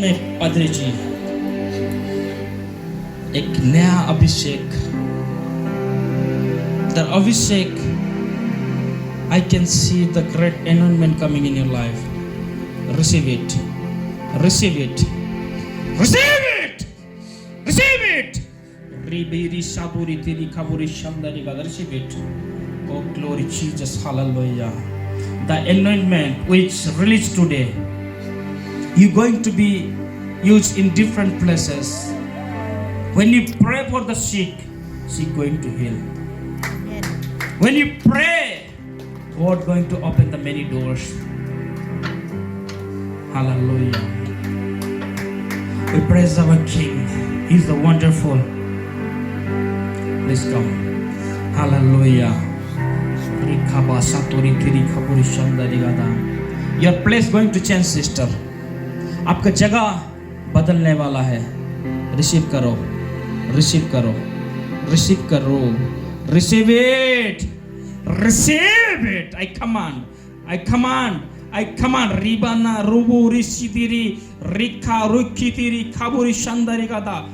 में पादरी जी एक नया अभिषेक, the Abhishek, I can see the great anointment coming in your life. Receive it, receive it, receive it, receive it. Ribiri saburi tiri kaburi shandari gada, receive it. Oh glory Jesus, hallelujah. The anointment which released today, you're going to be used in different places. When you pray for the sick, she's going to heal. When you pray, God going to open the many doors. Hallelujah. We praise our King. He's the wonderful. Let's go. Hallelujah. Your place going to change, sister. आपका जगह बदलने वाला है. Receive करो, receive करो, receive करो, receive it, receive it. I command, I command, I command. Ribana rubu risidiri rika rukitiri kaburi shandari gada.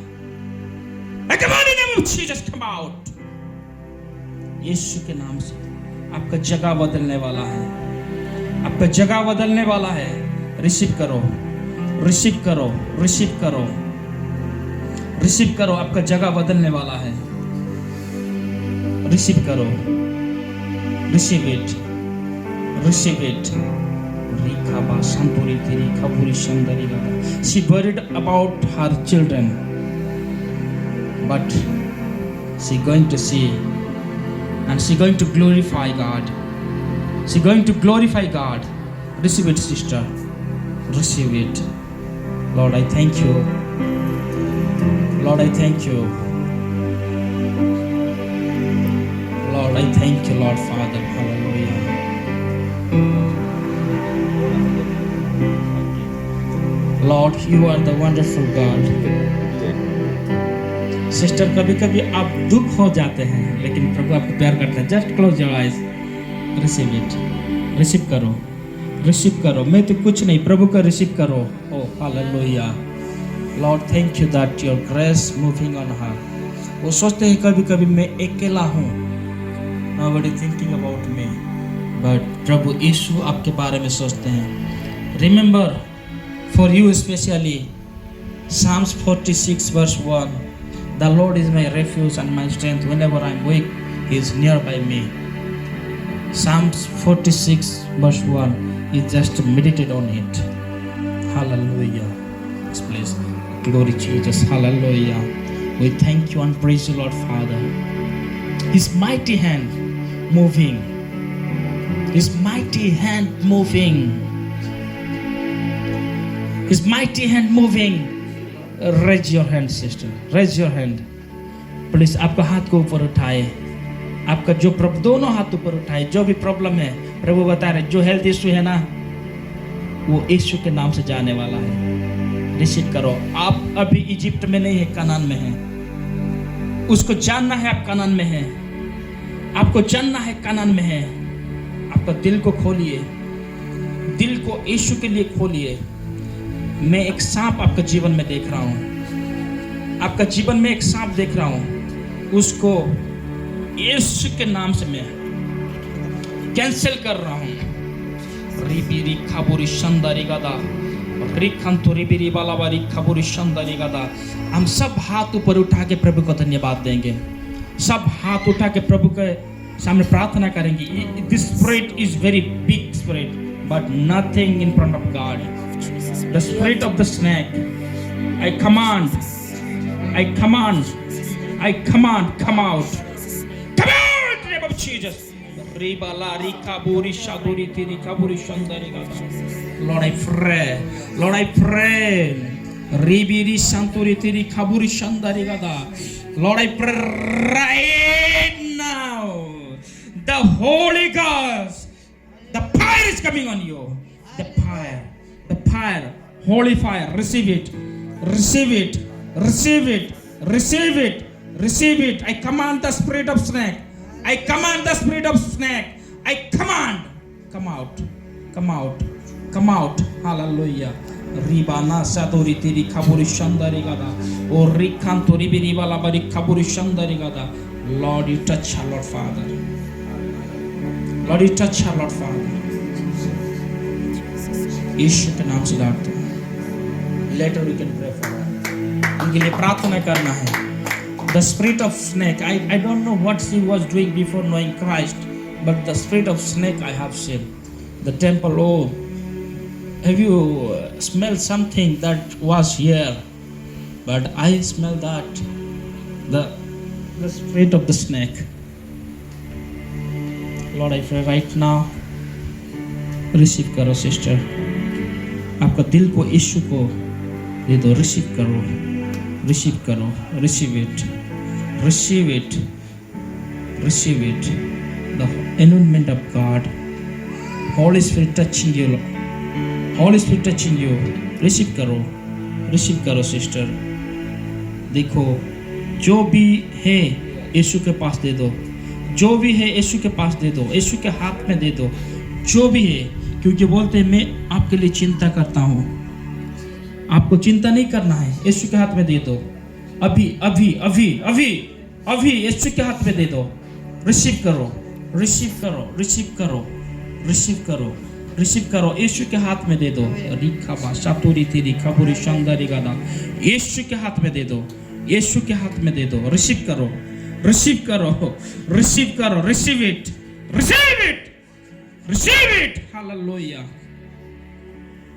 I command in the name of Jesus, come out. यीशु के नाम से आपका जगह बदलने वाला है. आपका जगह बदलने वाला है. रिसीव करो, रिसीव करो, रिसीव करो, रिसीव करो. आपका जगह बदलने वाला है. रिसीव करो, रिसीव इट, रिसीव इट. रिखाबा संतोरी तेरी खबुरी सुंदरी लगा. She worried about her children, but she going to see, and she going to glorify God. She going to glorify God. Receive it, sister. Receive it. Lord, I thank you. Lord, I thank you. Lord, I thank you, Lord Father. Hallelujah. Lord, you are the wonderful God. Sister, कभी कभी आप दुख हो जाते हैं, लेकिन प्रभु आपको प्यार करते हैं. Just close your eyes. Receive it, receive करो, रिसीव करो. मैं तो कुछ नहीं, प्रभु का रिसीव करो. Oh hallelujah. Lord, thank you that your grace moving on her. वो सोचते हैं कभी कभी मैं अकेला हूँ, nobody thinking about me, but प्रभु यीशु आपके बारे में सोचते हैं. Remember, for you especially, Psalms 46 verse 1, the Lord is my refuge and my strength. Whenever I'm weak, He is nearby me. Psalms 46 verse 1. You just meditate on it. Hallelujah. Yes, please. Glory to Jesus. Hallelujah. We thank you and praise you, Lord Father. His mighty hand moving. His mighty hand moving. His mighty hand moving. Raise your hand, sister. Raise your hand. Please, आपका हाथ को ऊपर उठाए. आपका जो problem, दोनों हाथ ऊपर उठाए. जो भी प्रॉब्लम है, प्रभु बता रहे, जो हेल्थ इशू है ना, वो यीशु के नाम से जाने वाला है. रिसीव करो. आप अभी इजिप्ट में नहीं है, कनान में है. उसको जानना है आप कनान में है. आपको जानना है कनान में है. आपका दिल को खोलिए, दिल को यीशु के लिए खोलिए. मैं एक सांप आपके जीवन में देख रहा हूँ. आपका जीवन में एक सांप देख रहा हूँ. उसको यीशु के नाम से मैं कैंसिल कर रहा हूँ. रिबिरी खाबुरी शंदारी गदा, रिखंतो रिबिरी बालाबारी खाबुरी शंदारी गदा. हम सब हाथ ऊपर उठा के प्रभु को धन्यवाद देंगे. सब हाथ उठा के प्रभु के सामने प्रार्थना करेंगे. This spirit is very big spirit, but nothing in front of God. The spirit of the snake, I command, I command, I command, come out. Come out in the name of Jesus. Lord, I pray. Lord, I pray. Lord, I pray right now. The Holy Ghost, the fire is coming on you. The fire, holy fire. Receive it, receive it, receive it, receive it. Receive it. I command the spirit of snake. I command the spirit of snake. I command. Come out. Come out. Come out. Hallelujah. Ribana Sadori Tiri Kaburi Shandari Gada. O Rikantori Birivala Bari Kaburi Shandari Gada. Lord, you touch her, Lord Father. Lord, you touch her, Lord Father. यीशु के नाम से डांटते हैं. Later we can pray for her. उनके लिए प्रार्थना करना है. The spirit of snake, I don't know what she was doing before knowing Christ, but the spirit of snake I have seen. The temple, oh, have you smelled something that was here? But I smell that, the spirit of the snake. Lord, I pray right now, receive करो sister. आपका दिल को यीशु को दे दो, receive करो, receive करो, receive it, receive it, receive it. The anointment of God, Holy Spirit touching you, Holy Spirit touching you. receive करो sister. देखो, जो भी है यीशु के पास दे दो, जो भी है यीशु के पास दे दो, यीशु के हाथ में दे दो, जो भी है, क्योंकि बोलते हैं मैं आपके लिए चिंता करता हूँ. आपको चिंता नहीं करना है, यीशु के हाथ में दे दो. अभी अभी अभी अभी अभी यीशु के हाथ में दे दो. रिसीव करो, रिसीव करो, रिसीव करो, रिसीव करो, रिसीव करो. यीशु के हाथ में दे दो. रिखाबा शातुरी तिरी खबुरी शंदरी गादा. यीशु के हाथ में दे दो, यीशु के हाथ में दे दो. रिसीव करो, रिसीव करो, रिसीव करो. Receive it, receive it, receive it. Hallelujah.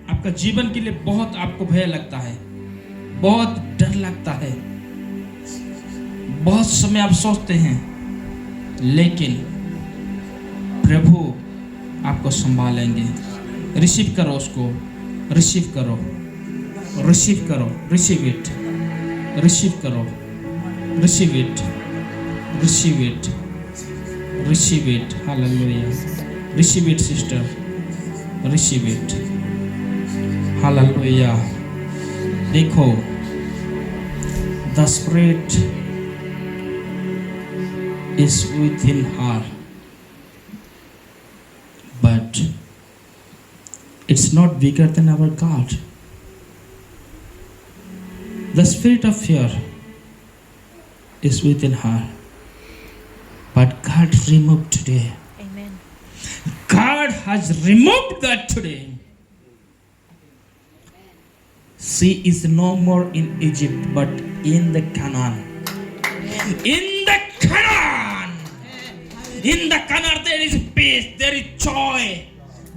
आपका जीवन के लिए बहुत आपको भय लगता है, बहुत डर लगता है, बहुत समय आप सोचते हैं, लेकिन प्रभु आपको संभालेंगे. रिसीव करो उसको, रिसीव करो, रिसीव करो, रिसीव इट, रिसीव करो, receive it, receive it, receive it. Hallelujah. Receive it sister, receive it. Hallelujah. देखो, the spirit is within her, but it's not bigger than our God. The spirit of fear is within her, but God removed today. Amen. God has removed that today. She is no more in Egypt, but in the Canaan. In the Canaan. In the Canaan there is peace, there is joy,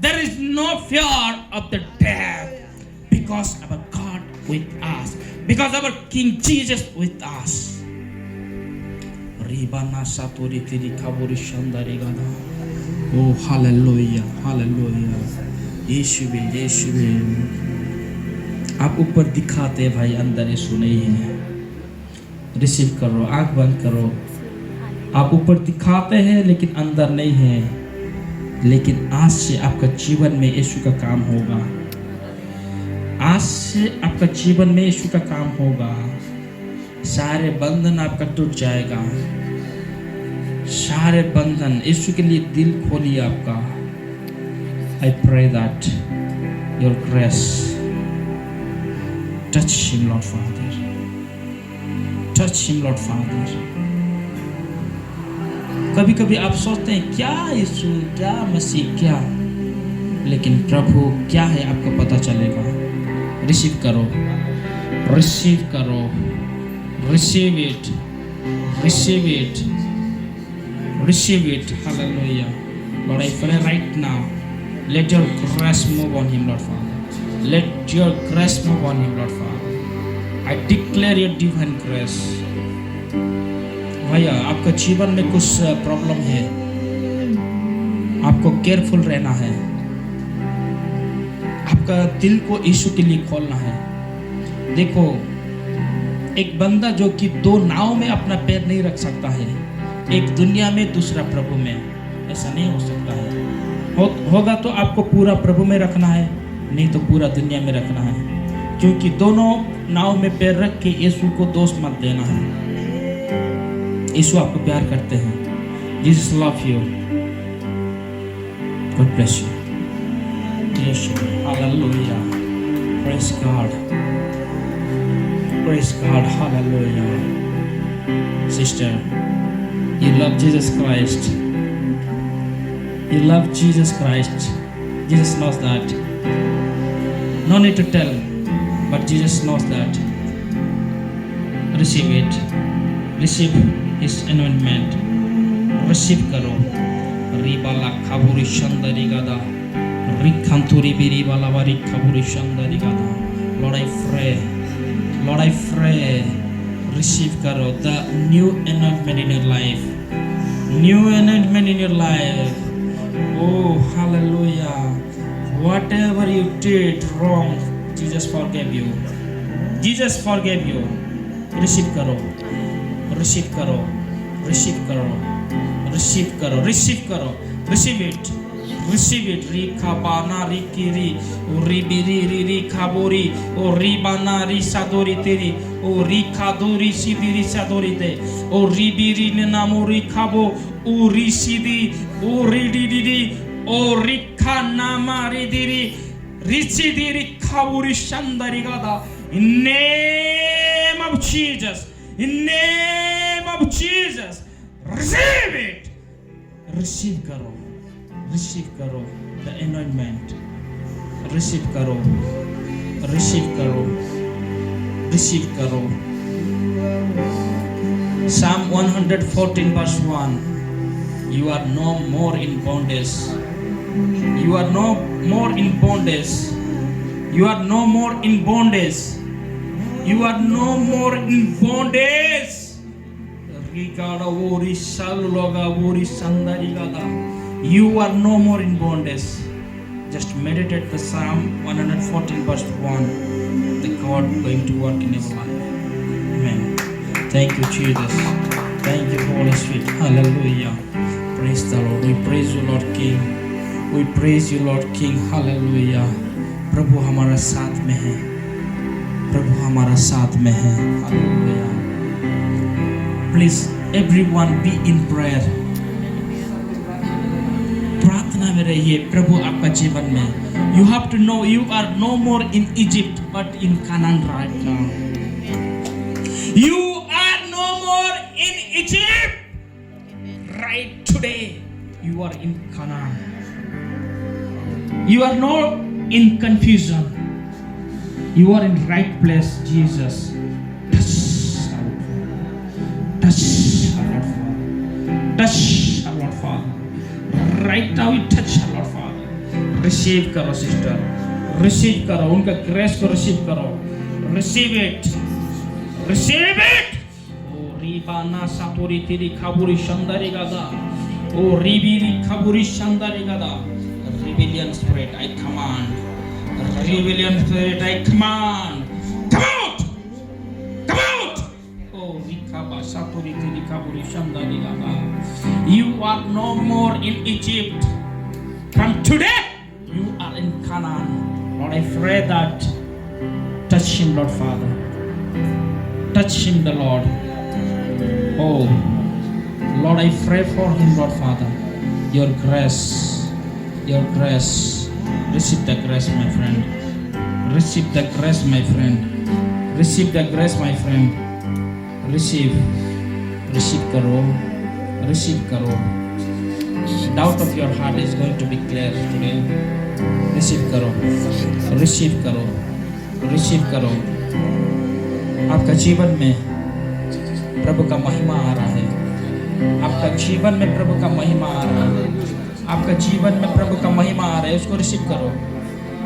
there is no fear of the death, because our God with us, because our King Jesus with us. Ribana saturi tiri kaburi shandari gada. Oh hallelujah, hallelujah. यीशु भी आप ऊपर दिखाते हैं भाई, अंदर यीशु नहीं है. Receive करो, आंख बंद करो. आप ऊपर दिखाते हैं लेकिन अंदर नहीं है. लेकिन आज से आपका जीवन में यीशु का काम होगा. आज से आपका जीवन में यीशु का काम होगा. सारे बंधन आपका टूट जाएगा. सारे बंधन, यीशु के लिए दिल खोलिए आपका. I pray that your grace touch him, Lord Father. Touch him, Lord Father. कभी कभी आप सोचते हैं क्या यीशु, क्या मसीह, क्या, लेकिन प्रभु क्या है आपको पता चलेगा. रिसीव करो, रिसीव करो, receive it, receive it, receive it. Hallelujah. Lord, I pray right now, let your grace move on him, Lord Father. Let your grace move on him, Lord Father. I declare your divine grace. भैया, आपका जीवन में कुछ problem है, आपको careful रहना है. आपका दिल को यीशु के लिए खोलना है. देखो, एक बंदा जो कि दो नाव में अपना पैर नहीं रख सकता है, एक दुनिया में दूसरा प्रभु में, ऐसा नहीं हो सकता है. होगा तो आपको पूरा प्रभु में रखना है, नहीं तो पूरा दुनिया में रखना है. क्योंकि दोनों नाव में पैर रख के यीशु को दोष मत देना है. यीशु आपको प्यार करते हैं. Jesus love you. God bless you. Yeshu. Hallelujah. Praise God. Praise God. Hallelujah. Sister, you love Jesus Christ. You love Jesus Christ. Jesus knows that. No need to tell, but Jesus knows that. Receive it. Receive His anointment. Receive karo. Ribala kaburi shandari gada. Rikanturi biribala vari kaburi shandari gada. Lord, I pray. Lord, I pray. Receive karo the new anointment in your life. New anointment in your life. Oh, hallelujah. Whatever you did wrong, Jesus forgave you. Jesus forgave you. Receive karo. Receive karo. Receive karo. Receive karo. Receive karo. Receive it. Receive it. Rikabana rikiri. Ribiri riri kabori. O ribana risadori teri. O rikadori sidiri sadori te. O ribiri nenamori kabo. O risidi. O rididi. O rikana diri. Risidiri kaburi shandari gada. In name of Jesus. In name of Jesus. Receive it. Receive karo. Receive karo the anointment. Receive karo. Receive karo. Receive karo. Psalm 114 verse 1. You are no more in bondage. You are no more in bondage. You are no more in bondage. You are no more in bondage. You are no more in bondage. Just meditate the Psalm 114 verse 1. The God going to work in your life. Amen. Thank you, Jesus. Thank you, Holy Spirit. Hallelujah. Praise the Lord. We praise you, Lord King. We praise you, Lord King. Hallelujah. प्रभु हमारा साथ में है. प्रभु हमारा साथ में है. Hallelujah. Please, everyone be in prayer. प्रार्थना में रहिए प्रभु आपका जीवन में. You have to know you are no more in Egypt but in Canaan right now. You are no more in Egypt. Right today, you are in Canaan. You are not in confusion. You are in right place, Jesus. Touch our Lord Father. Touch our Lord Father. Right now we touch our Lord Father. Receive करो sister. Receive करो. उनका grace को receive करो. Receive it. Receive it. Oh ribana sapuri tiri kaburi shandari gada. Oh ribiri kaburi shandari gada. Rebellion spirit, I command. Rebellion spirit, I command. Come out! Come out! Oh, Rikaba Sapuri Kaburi Shandari Gaba. You are no more in Egypt. From today, you are in Canaan. Lord, I pray that touch him, Lord Father. Touch him, the Lord. Oh, Lord, I pray for him, Lord Father. Your grace. Your grace. Receive the grace, my friend. Receive the grace, my friend. Receive the grace, my friend. Receive. Receive karo. Receive karo. Doubt of your heart is going to be clear today. Receive karo. Receive karo. Receive karo. आपका जीवन में प्रभु का महिमा आ रहा है. आपका जीवन में प्रभु का महिमा आ रहा है. आपका जीवन में प्रभु का महिमा आ रहा है. उसको रिसीव करो.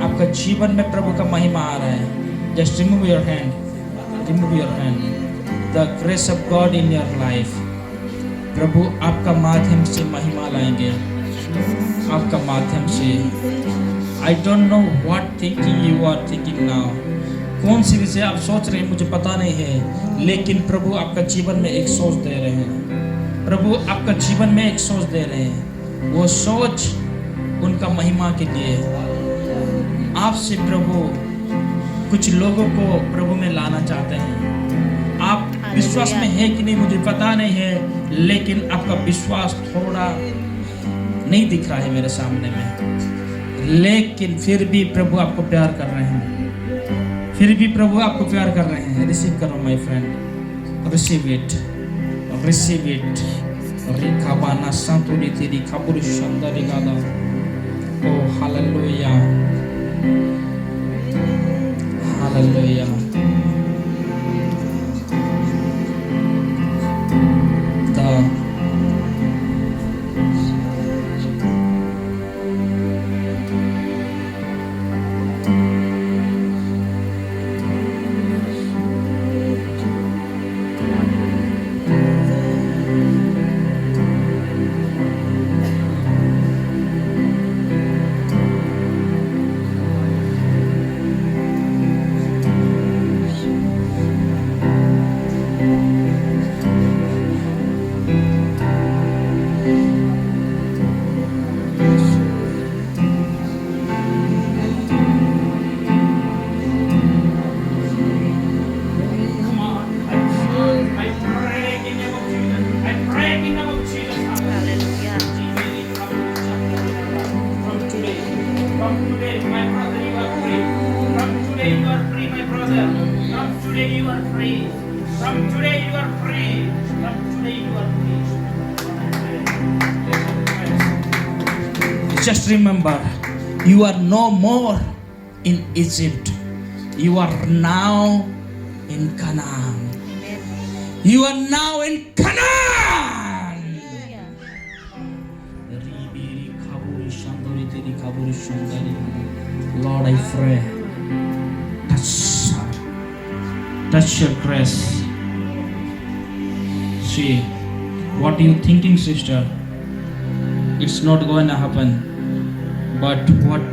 आपका जीवन में प्रभु का महिमा आ रहा है. Just remove your hand. Remove your hand. The grace of God in your life. प्रभु आपका माध्यम से महिमा लाएंगे. आपका माध्यम से. I don't know what thinking you are thinking now. कौन सी विषय आप सोच रहे हैं मुझे पता नहीं है. लेकिन प्रभु आपका जीवन में एक सोच दे रहे हैं. प्रभु आपका जीवन में एक सोच दे रहे हैं. वो सोच उनका महिमा के लिए. आपसे प्रभु कुछ लोगों को प्रभु में लाना चाहते हैं. आप विश्वास में है कि नहीं मुझे पता नहीं है. लेकिन आपका विश्वास थोड़ा नहीं दिख रहा है मेरे सामने में. लेकिन फिर भी प्रभु आपको प्यार कर रहे हैं. फिर भी प्रभु आपको प्यार कर रहे हैं। रिसीव करो my friend, receive it, receive it. रिखाबाना संतुली तेरी खबुर शानदारी गादा। Oh hallelujah, hallelujah. Just remember, you are no more in Egypt. You are now in Canaan. You are now in Canaan. Lord, I pray, touch her, touch your grace. See, what are you thinking, sister? It's not going to happen. But what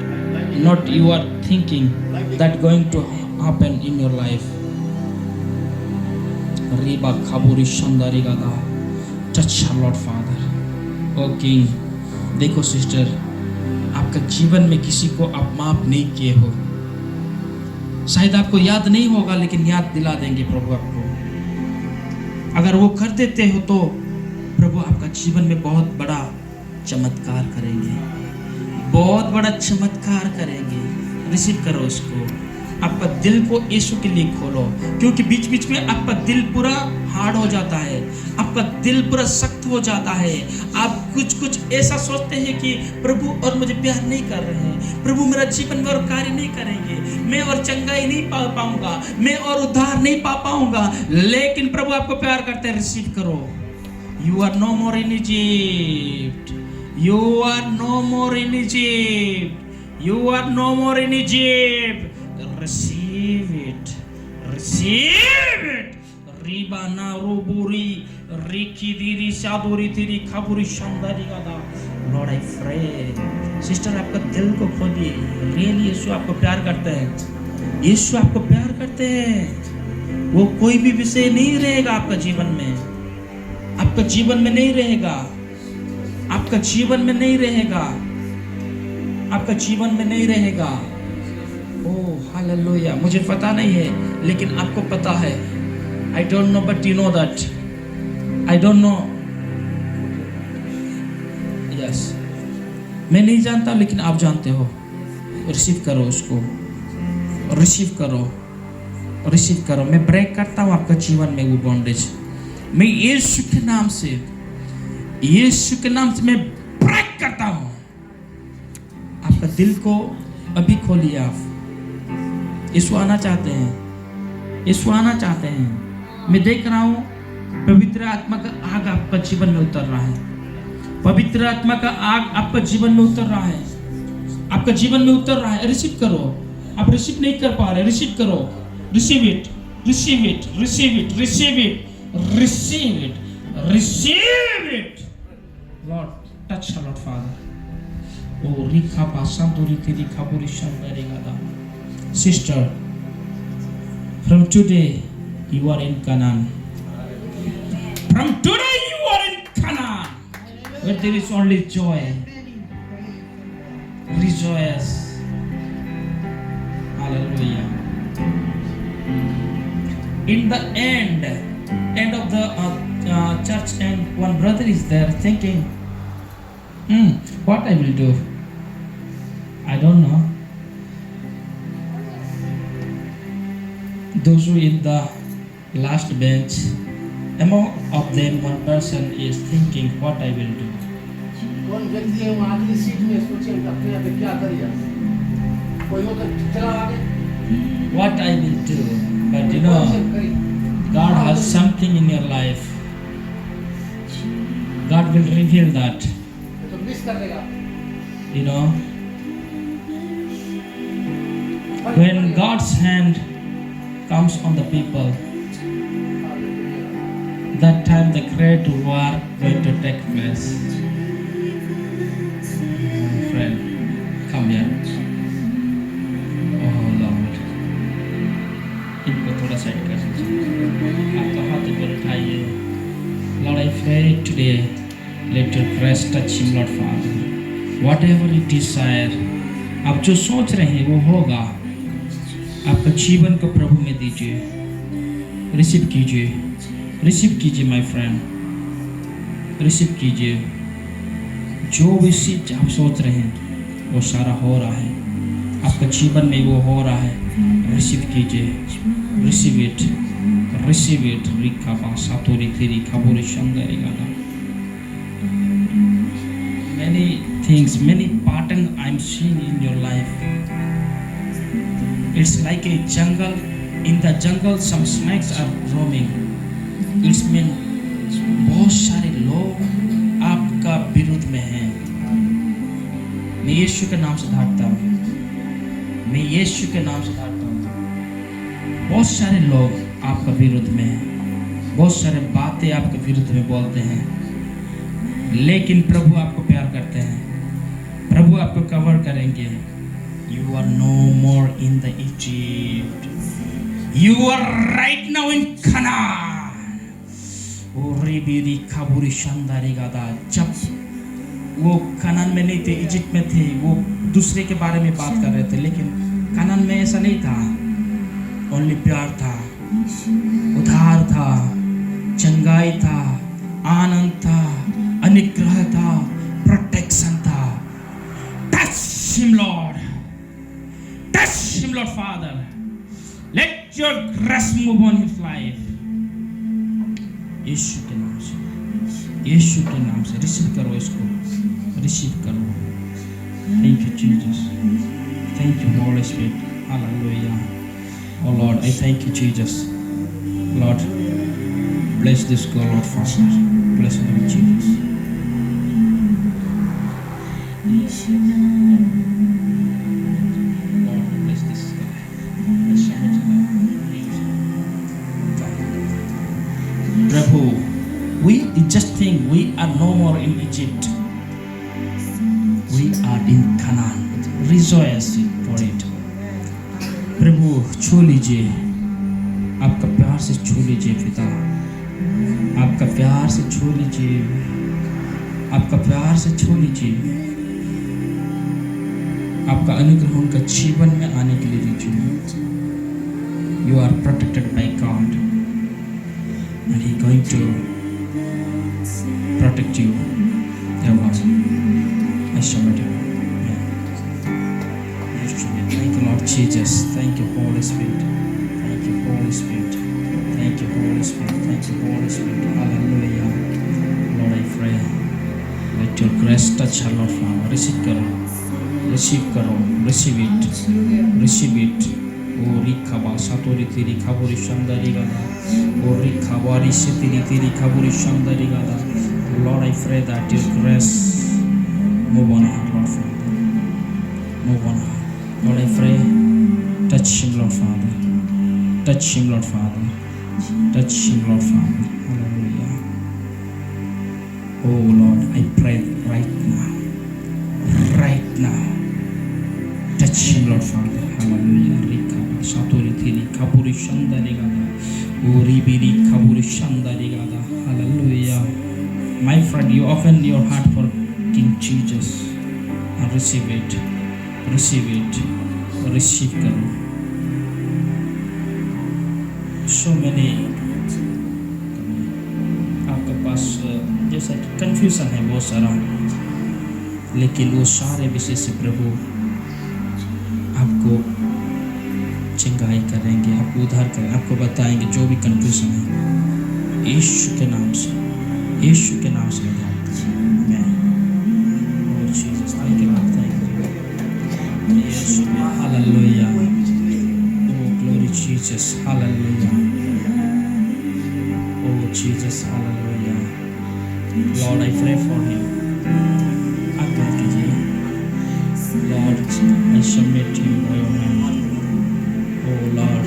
not you are thinking that going to happen in your life. Riba Kaburi Shandari Gada. Touch her, Lord Father. Oh King, देखो sister, आपका जीवन में किसी को आप माफ नहीं किए हो। शायद आपको याद नहीं होगा, लेकिन याद दिला देंगे प्रभु आपको। अगर वो कर देते हो तो प्रभु आपका जीवन में बहुत बड़ा चमत्कार करेंगे, बहुत बड़ा चमत्कार करेंगे। रिसीव करो उसको। आपका दिल को यीशु के लिए खोलो, क्योंकि बीच बीच में आपका दिल पूरा हार्ड हो जाता है, आपका दिल पूरा सख्त हो जाता है। आप कुछ ऐसा सोचते हैं कि प्रभु और मुझे प्यार नहीं कर रहे हैं, प्रभु मेरा जीवन में और कार्य नहीं करेंगे, मैं और चंगाई नहीं पा पाऊंगा, मैं और उद्धार नहीं पा पाऊंगा। लेकिन प्रभु आपको प्यार करते हैं। रिसीव करो। You are no more in Egypt. You are no more in Egypt. You are no more in Egypt. Receive it. Receive it. Ribana ruburi rikidiri saduri tiri khaburi shandari gada. Lord, I pray. Sister, आपका दिल को खोलिए। Really, यीशु आपको प्यार करते हैं। यीशु आपको प्यार करते हैं। वो कोई भी विषय नहीं रहेगा आपका जीवन में, आपका जीवन में नहीं रहेगा, आपका जीवन में नहीं रहेगा, आपका जीवन में नहीं रहेगा। Oh hallelujah. मुझे पता नहीं है, लेकिन आपको पता है। I don't know, but you know that. I don't know. Yes. मैं नहीं जानता, लेकिन आप जानते हो। रिसीव करो उसको, रिसीव करो, रिसीव करो। मैं ब्रेक करता हूँ आपका जीवन में वो बॉन्डेज। मैं यीशु के नाम से, यीशु के नाम से मैं ब्रेक करता हूं। आपका दिल को अभी खोलिए। आप यीशु आना चाहते हैं, यीशु आना चाहते हैं। मैं देख रहा हूं पवित्र आत्मा का आग आपका जीवन में उतर रहा है। पवित्र आत्मा का आग आपका जीवन में उतर रहा है, आपका जीवन में उतर रहा है। रिसीव करो। आप रिसीव नहीं कर पा रहे, रिसीव करो। Receive it, receive it, receive it, receive it, receive it, receive it. Lord, touch her, Lord Father. Oh, Rika Basanduri Tiri Kaburi Shandari Gada. Sister, from today you are in Canaan. From today you are in Canaan, where there is only joy. Rejoice. Hallelujah. In the end of the church, and one brother is there thinking, what I will do? I don't know. Those who in the last bench, among of them one person is thinking what I will do. कौन व्यक्ति है वो आखिरी seat में सोचे अपने आप क्या करेगा, कोई होकर चला आगे What I will do, but you know, God has something in your life. God will reveal that. तो मिस कर देगा. You know, when God's hand comes on the people, that time the great war going to take place. Friend, come here. Oh Lord, इनको थोड़ा side कर दीजिए. आपका हाथ ऊपर उठाइए. Lord, I pray today, let your grace touch him, Lord Father. Whatever you desire, आप जो सोच रहे हैं वो होगा. आपका जीवन को प्रभु में दीजिए. रिसीव कीजिए, रिसीव कीजिए माय फ्रेंड, रिसीव कीजिए. जो भी चीज आप सोच रहे हैं वो सारा हो रहा है. आपका जीवन में वो हो रहा है. रिसीव कीजिए, रिसीव इट, रिसीव इट. रिकाबा सातोरी तेरी खबोरी शंदरी गाना. Many things, many patterns I'm seeing in your life. It's like a jungle. In the jungle, some snakes are roaming. It's mean बहुत सारे लोग आपका विरोध में हैं. मैं यीशु के नाम से धारता हूँ. मैं यीशु के नाम से धारता हूँ. बहुत सारे लोग आपका विरोध में हैं. बहुत सारे बातें आपके विरुद्ध में बोलते हैं. लेकिन प्रभु आपको प्यार करते हैं. प्रभु आपको कवर करेंगे. You are no more in the Egypt. You are right now in Canaan. रिबीरी खबूरी शानदारी गादा. जब वो कनान में नहीं थे, इजिप्ट में थे, वो दूसरे के बारे में बात कर रहे थे. लेकिन कनान में ऐसा नहीं था. ओनली प्यार था, उधार था, चंगाई था, आनंद था, अनुग्रह था, प्रोटेक्शन था. Touch him Lord, touch him Lord Father. Let your grace move on his life. Yeshu के नाम से, यीशु के नाम से रिसीव करो इसको, रिसीव करो. Thank you Jesus, thank you holy spirit. Hallelujah. Oh Lord, I thank you Jesus. Lord, bless this girl, Lord Father. Bless her in Jesus. Lord, bless this girl. Bless her in Jesus. Prabhu, we just think we are no more in Egypt. We are in Canaan. Rejoice for it. प्रभु छू लीजिए, आपका प्यार से छू लीजिए पिता. आपका प्यार से छू लीजिए, आपका प्यार से छू लीजिए. आपका अनुग्रह उनका जीवन में आने के लिए दीजिए. You are protected by God and He going to protect you. I submit you. Thank you, Lord Jesus. Thank you, Holy Spirit. Thank you, Holy Spirit. Thank you, Holy Spirit. Thank you, Holy Spirit. Hallelujah. Lord, I pray. Let your grace touch her, Lord Father. Receive karo. Receive karo. Receive it. Receive it. O rikaba satori tiri kaburi shandari gada. O rikabari setiri tiri kaburi shandari gada. Lord, I pray that your grace move on her, Lord Father. Move on her. Lord, I pray, touch him, Lord Father. Touch him, Lord Father. Touch him, Lord Father. Hallelujah. Oh Lord, I pray right now. Right now. Touch him, Lord Father. Hallelujah. Rikaba satori tiri kaburi shandari gada. Uribiri kaburi shandari gada. Hallelujah. My friend, you open your heart for King Jesus and receive it. Receive it. Receive करो. So many आपके पास जैसा confusion है बहुत सारा, लेकिन वो सारे विषय से प्रभु आपको चंगाई करेंगे, आपको उद्धार करेंगे, आपको बताएंगे जो भी कंफ्यूजन है, यीशु के नाम से, यीशु के नाम से amen. Oh Jesus, thank you Lord, thank you Yeshu, hallelujah, oh glory Jesus, hallelujah, oh Jesus, hallelujah. Lord I pray for him, आज्ञा कीजिए Lord, I submit him by your hand. Oh Lord,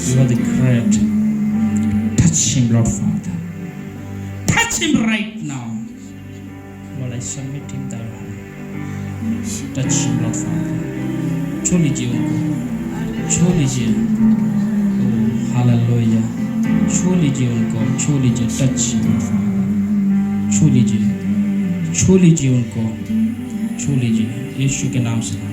you are the great. Touch him, Lord Father. Touch him right now. Lord, I submit him by your hand. Touch him, Lord Father. छू लीजिए उनको, छू लीजिए। Oh, hallelujah. छू लीजिए उनको, छू लीजिए। Touch him, Lord Father. छू लीजिए, छू लीजिए उनको, छू लीजिए यीशु के नाम से।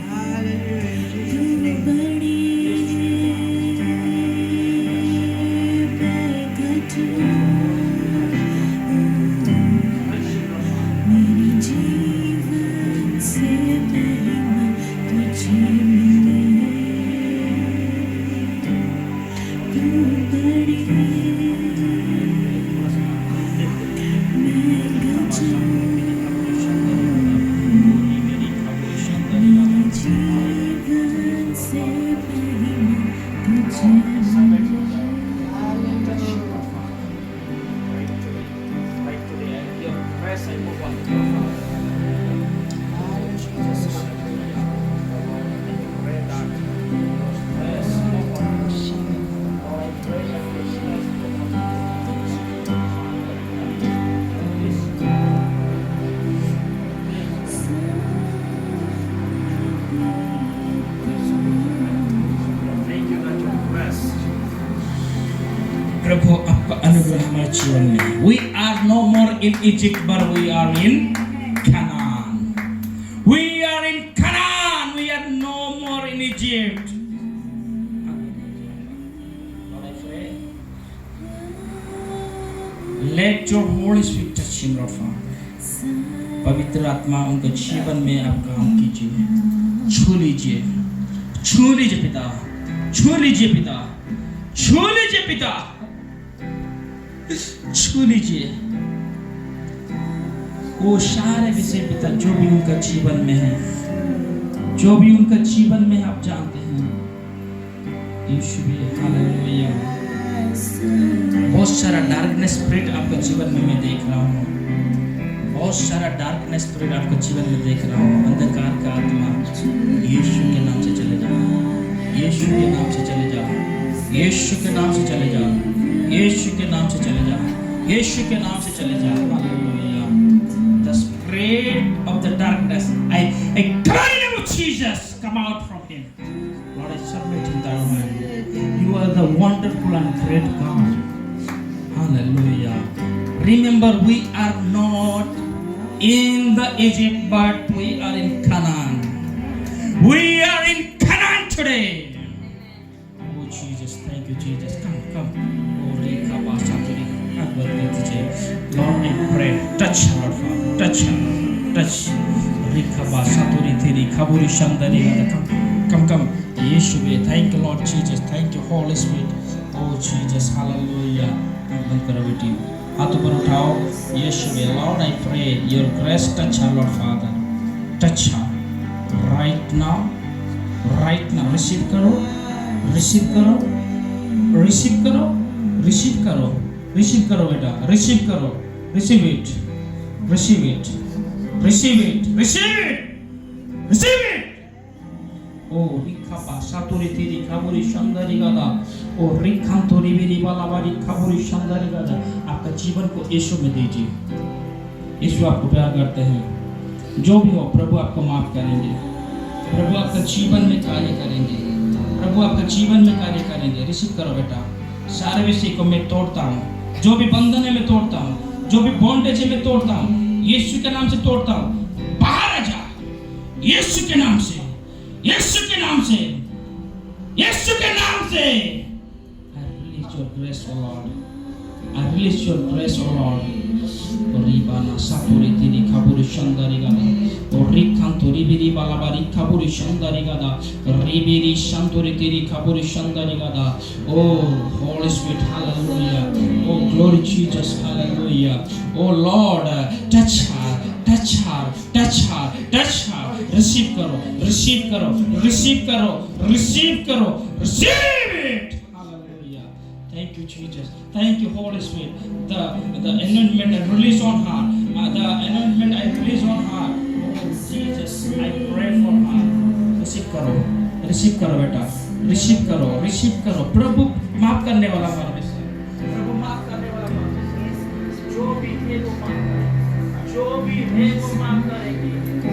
प्रभु आपका अनुग्रह हमारे जीवन में। We are no more in Egypt, but we are in Canaan. We are in Canaan. We are no more in Egypt. Lord, I pray, let your Holy Spirit touch him, Lord Father. पवित्र आत्मा उनके जीवन में आप काम कीजिए, छू लीजिए, छू लीजिए पिता, छू लीजिए पिता, छू लीजिए पिता, छू लीजिए वो सारे विषय पिता जो भी उनका जीवन में है, जो भी उनका जीवन में आप जानते हैं यीशु भी। हालेलुया। बहुत सारा डार्कनेस स्पिरिट आपका जीवन में मैं देख रहा हूँ, बहुत सारा डार्कनेस स्पिरिट आपका जीवन में देख रहा हूँ। अंधकार का आत्मा यीशु के नाम से चले जाओ, यीशु के नाम से चले जाओ, यीशु के नाम से चले जाओ, यीशु के नाम से चले जाओ, यीशु के नाम से चले जाओ। Hallelujah. The spirit of the darkness, I cry out, Jesus, come out from him. Lord, I submit in thy hand. You are the wonderful and great God. Hallelujah. Remember, we are not in the Egypt, but we are in Canaan. We are in Canaan today. Oh Jesus, thank you Jesus. Come. Lord, I pray, touch her, Lord Father, touch her, touch. Come. Yeshua, thank you Lord Jesus, thank you Holy Spirit. Oh Jesus, hallelujah. बंद करो बेटी, हाथ ऊपर उठाओ। यीशु, Lord, I pray your grace touch her, Lord Father, touch her right now, right now. Receive करो, receive करो, receive करो, receive करो, receive करो बेटा, receive करो, receive it, receive it, receive it, receive it, receive it. Oh, rikapa saturi tiri kaburi shandari gada, oh rikantori biri balabari kaburi shandari gada। आपका जीवन को यीशु में दीजिए। यीशु आपको प्यार करते हैं। जो भी हो प्रभु आपको माफ करेंगे, प्रभु आपका जीवन में कार्य करेंगे, प्रभु आपका जीवन में कार्य करेंगे। रिसीव करो बेटा। सारे विषय को मैं तोड़ता हूँ, जो भी बंधन है मैं तोड़ता हूँ, जो भी बॉन्डेज है मैं तोड़ता हूँ, यीशु के नाम से तोड़ता हूँ। बाहर आ जा, यीशु के नाम से, यीशु के नाम से, यीशु के नाम से। I release your grace, O Lord. I release your grace, O Lord. Ribana sapuri tiri kaburi shandari gada. Rikanto ribiri balabari kaburi shandari gada. Ribiri shanturi tiri kaburi shandari gada. Oh, Holy Spirit, hallelujah. Oh, glory Jesus, hallelujah. Oh Lord, touch her, touch her, touch her, touch her. Receive karo, receive karo, receive karo, receive karo, receive it. Hallelujah. Thank you, Jesus. Thank you, Holy Spirit. The anointment I release on her. The anointment I release on her. Oh Jesus, I pray for her. Receive karo बेटा. Receive करो. प्रभु माफ करने वाला परमेश्वर. प्रभु माफ करने वाला परमेश्वर. जो भी है वो माफ करेगी. जो भी है वो माफ करेगी.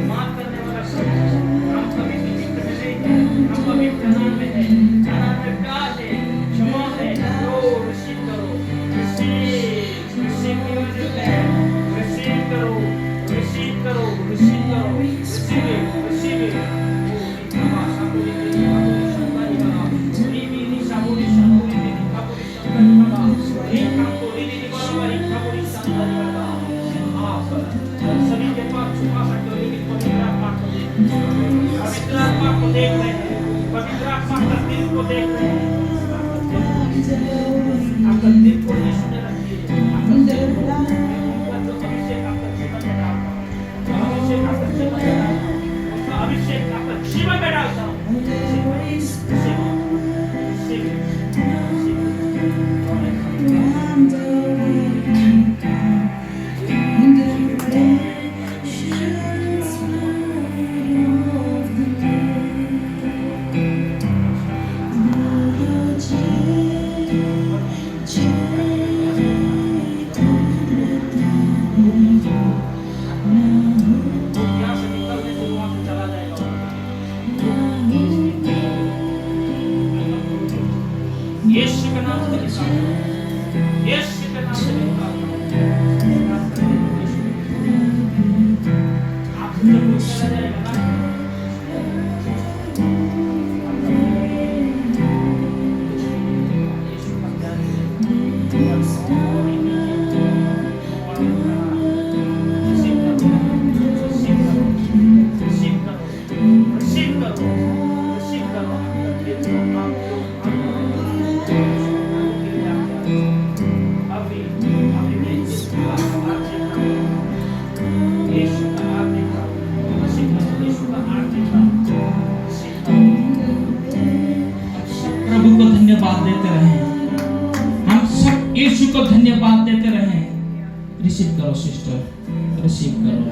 माफ करने वाला परमेश्वर. हम कभी निमित्त में नहीं है. हम कभी कनान में है. कनान में प्यार है. क्षमा है. ओ रिसीव करो. Receive your land. Receive करो. Receive it. सभी के पास छुपा सकते हो, लेकिन पवित्र आत्मा को देख रहे हैं. पवित्र आत्मा को देख रहे हैं. पवित्र आत्मा का दिल को देख रहे हैं. आपका दिल को यीशु ने रखिए. आपका दिल को अभिषेक आपका जीवन में डालता हूं. अभिषेक आपका जीवन में डालता हूं. अभिषेक आपका जीवन में डालता हूं. यीशु के नाम से निकाल. यीशु के नाम से निकाल. आप सब कुछ चला जाएगा ना. यीशु का प्यार है. Receive करो. प्रभु को धन्यवाद देते रहें. हम सब यीशु को धन्यवाद देते रहें. रिसीव करो सिस्टर, रिसीव करो.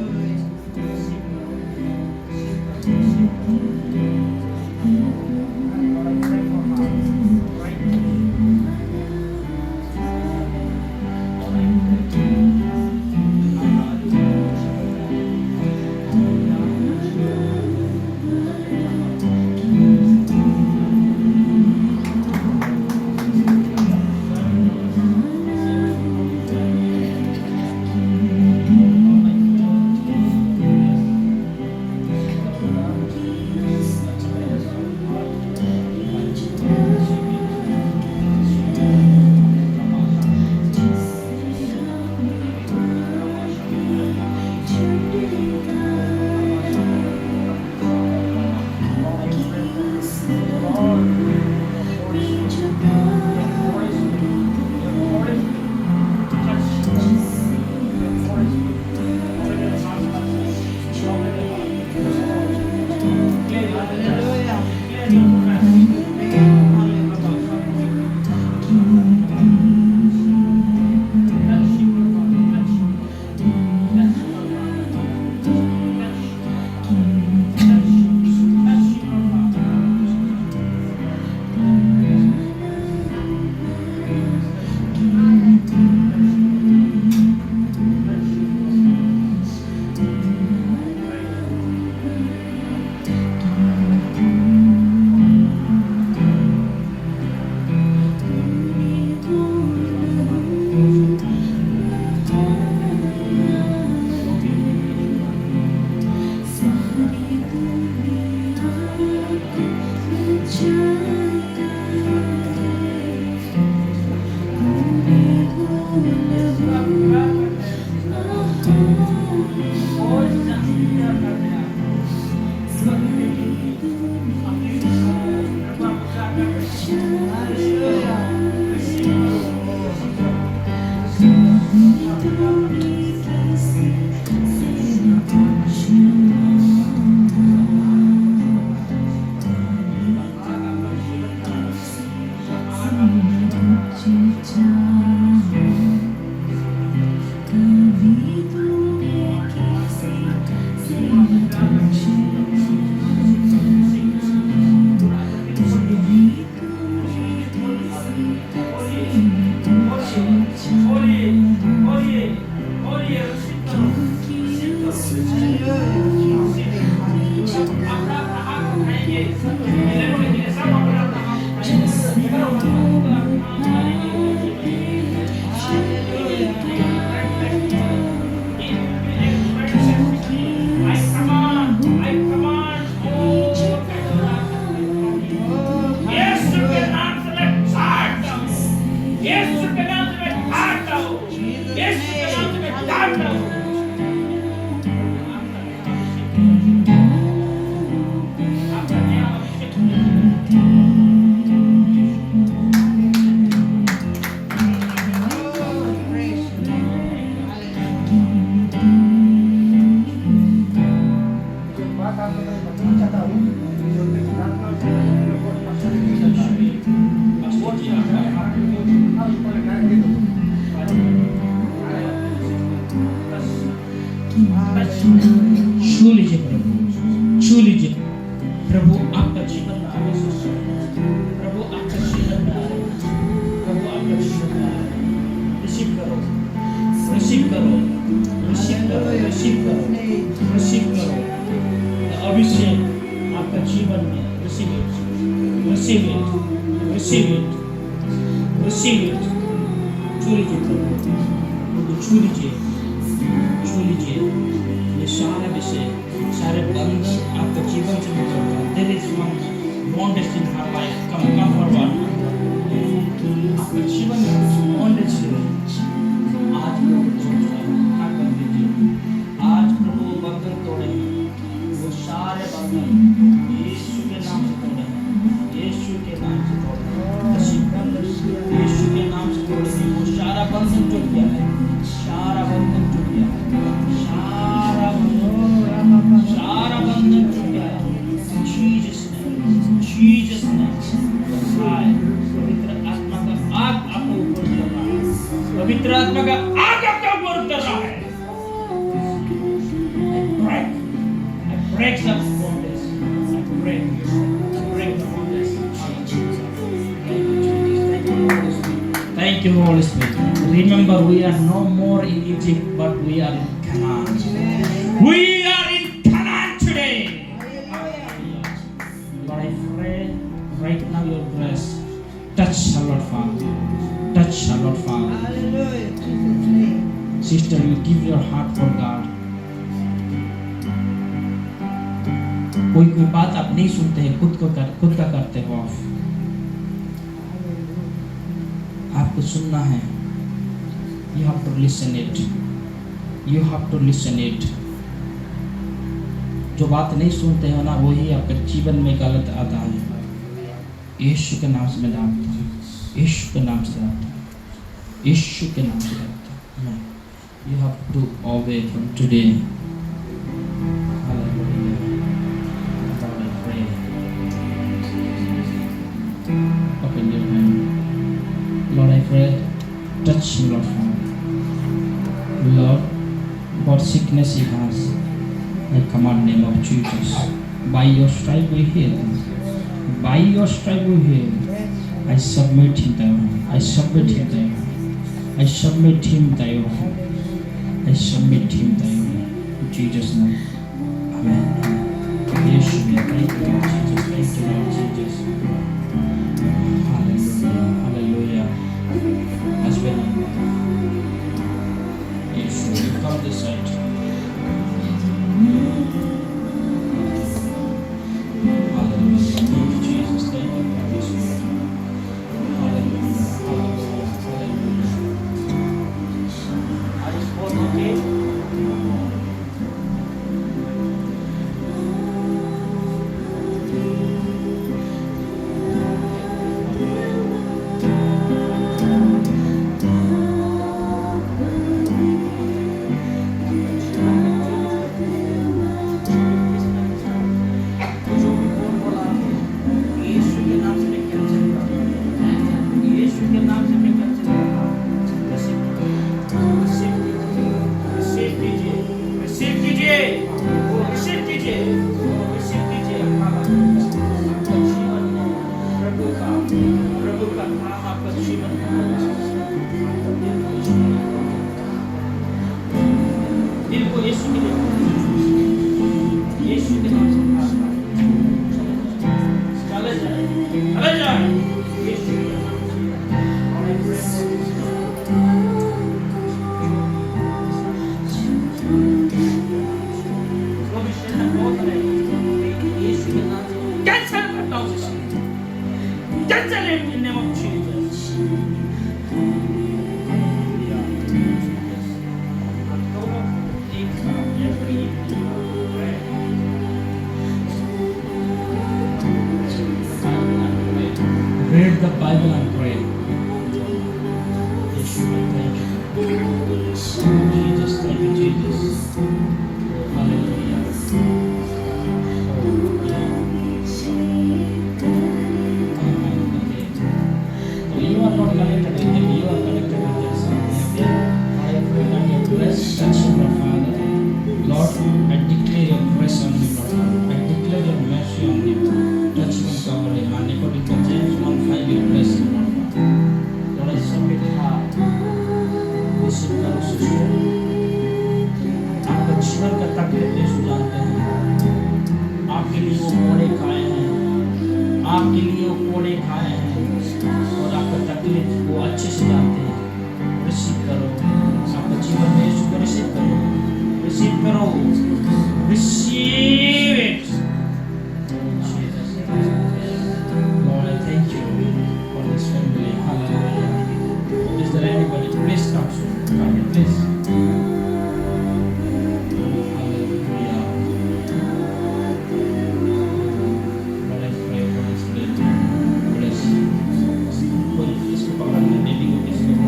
छू लीजिए प्रभु, छू लीजिए प्रभु, आपका जीवन में आशीष हो। प्रभु आपका जीवन में आए, प्रभु आपका जीवन में आए। रिसीव करो, रिसीव करो, रिसीव करो, रिसीव करो, रिसीव करो। अभिषेक आपका जीवन में, receive it, receive it, receive it, receive it. छू लीजिए प्रभु, छू लीजिए, छू लीजिए। ये सारे विषय, सारे बंधन आपके जीवन से निकलता है। There is one bondage in her life. Come forward. आपके जीवन में कुछ bondage है। आज प्रभु छोड़ता है, हाथ बंद कीजिए। आज प्रभु बंधन तोड़ेंगे, वो सारे बंधन यीशु के नाम से तोड़ेंगे, यीशु के नाम से तोड़ेंगे, यीशु के नाम से तोड़ेंगे। वो सारा बंधन टूट गया है, सारा बंधन टूट गया है, सारा बंधन टूट गया है। जीसस ने पवित्र आत्मा का आग आपके ऊपर उतर रहा है, पवित्र आत्मा का आग आपके ऊपर उतर रहा है। I break the bondage. I break the bondage. Thank you, Holy Spirit. Remember, we are no more in Egypt, but we are in Canaan. We are in Canaan today. Lord, I pray right now your grace touch her, Lord Father. Touch her, Lord Father. Hallelujah. Sister, you give your heart for God. कोई बात आप नहीं सुनते हैं, खुद का करते हो आप। आपको सुनना है। You have to listen it. You have to listen it. जो बात नहीं सुनते हो ना, वही आपके जीवन में गलत आता है। यीशु के नाम से मैं डांटता हूँ, यीशु के नाम से डांटता हूँ, यीशु के नाम से डांटता हूँ। You have to obey from today. Hallelujah. Lord, I pray. Open your hand. Lord, I pray. Touch me, Lord Father. Lord, what sickness he has, I command name of Jesus. By your stripe we heal. By your stripe we heal. I submit him to you. I submit him to you. I submit him to you. I submit him to you. In Jesus' name. Amen. Yes, thank you, Lord Jesus. Thank you, Lord Jesus. Hallelujah. Hallelujah. Husband. Yes, you come this side. Hallelujah. Thank you, Jesus. Thank you, Holy Spirit. Hallelujah. Hallelujah. Hallelujah. Bible and pray. Yeshua, thank you. Jesus, thank you, Jesus. Hallelujah. So you are not connected with him, you are connected with your son. Okay? I pray that your grace touch him, Lord Father. Lord, I declare your grace on him, Lord Father. I declare your mercy on him. Touch him and cover him. And according to James 1:5, you bless him, Lord Father. Lord, I submit heart. Receive करो sister. आपका जीवन का तकलीफ यीशु जानते हैं। आपके लिए वो कोड़े खाए हैं। आपके लिए वो कोड़े खाए हैं। और आपका तकलीफ वो अच्छे से जानते हैं। रिसीव करो। आपका जीवन में यीशु को रिसीव करो। रिसीव करो। Receive it. Jesus. Lord, I thank you for this family. Hallelujah. Is there anybody? Please come soon. Come here, please. Hallelujah. Lord, I pray for this baby. Bless. कोई इसको पकड़ने बेबी को किसी को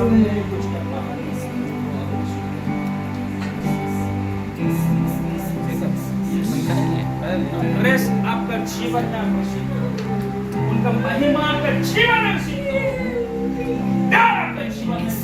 प्रभु मेरे लिए कुछ करना है। रेस्ट आपका जीवन में आकर्षित करो, उनका महिमा आपका जीवन में आकर्षित करो, प्यार आपका जीवन में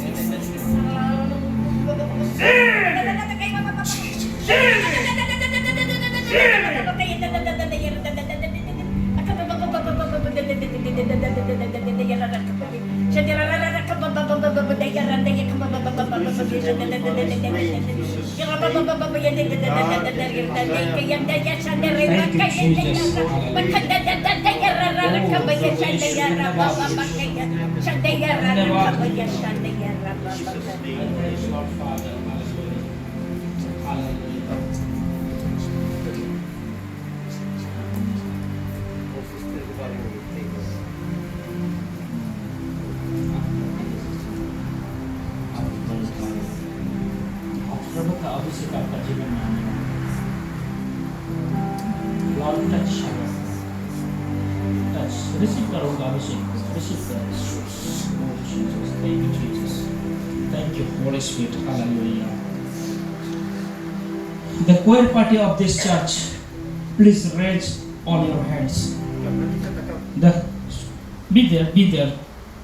प्रभु का अभिषेक आपका जीवन में आने वाला है। Lord, touch, receive करोगा अभिषेक, receive करो। Oh Jesus, thank you Jesus, thank you Holy Spirit, hallelujah. The choir party of this church, please raise all your hands. Be there, be there.